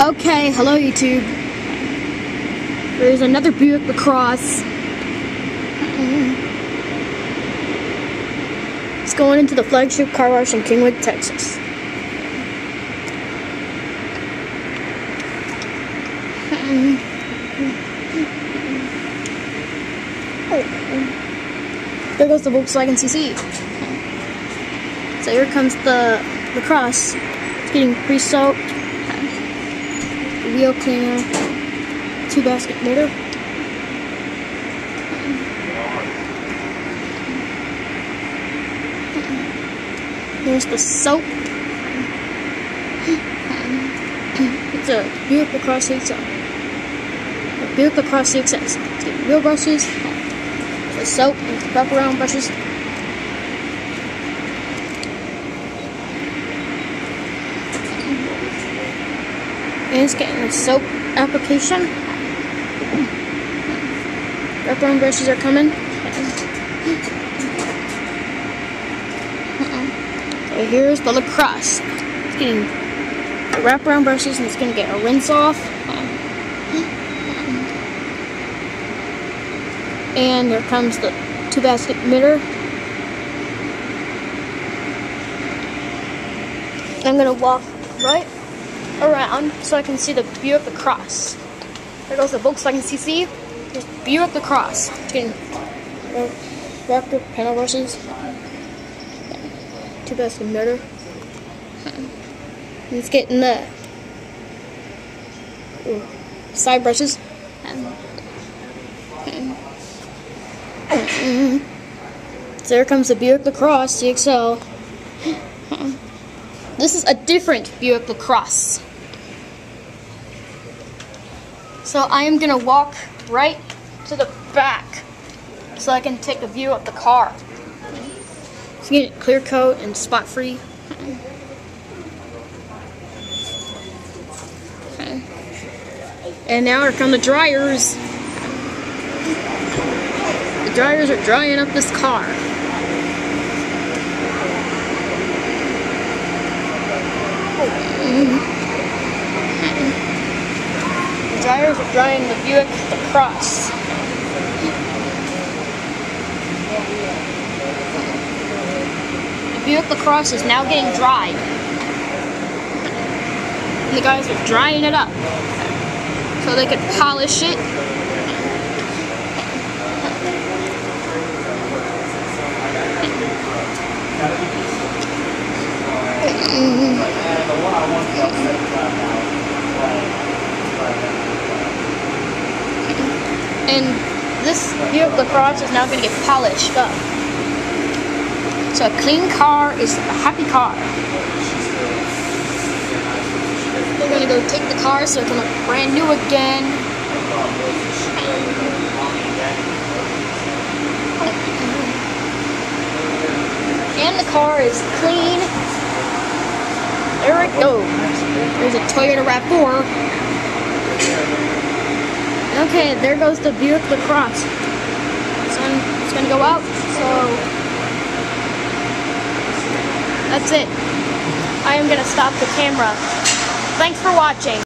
Okay, hello YouTube. There's another Buick Lacrosse. It's going into the Flagship Car Wash in Kingwood, Texas. There goes the Volkswagen CC. So here comes the Lacrosse. It's getting pre-soaked. Wheel cleaner, 2-basket knitter. There's the soap. It's a Buick Lacrosse CXL. A Buick Lacrosse CXL. Let's get wheel brushes, the soap, and wraparound brushes. And it's getting the soap application. Wraparound brushes are coming. So here's the Lacrosse. It's getting the wraparound brushes and it's going to get a rinse off. And here comes the 2-basket knitter. I'm going to walk right around so I can see the Buick Lacrosse. There goes the Volkswagen CC. There's Buick Lacrosse. It's getting wrapped up panel brushes. 2-basket knitter. And it's getting the side brushes. So there comes the Buick Lacrosse CXL. This is a different Buick Lacrosse. So I am gonna walk right to the back so I can take a view of the car. So you get clear coat and spot free. And now here come the dryers. The dryers are drying up this car. The dryers are drying the Buick Lacrosse. The Buick Lacrosse is now getting dried. And the guys are drying it up so they could polish it. And this Buick Lacrosse is now going to get polished up. So a clean car is a happy car. They're going to go take the car so it can look brand new again. And the car is clean. There it goes. There's a Toyota RAV4. Okay, there goes the Buick Lacrosse. It's going to go out, so that's it. I am going to stop the camera. Thanks for watching.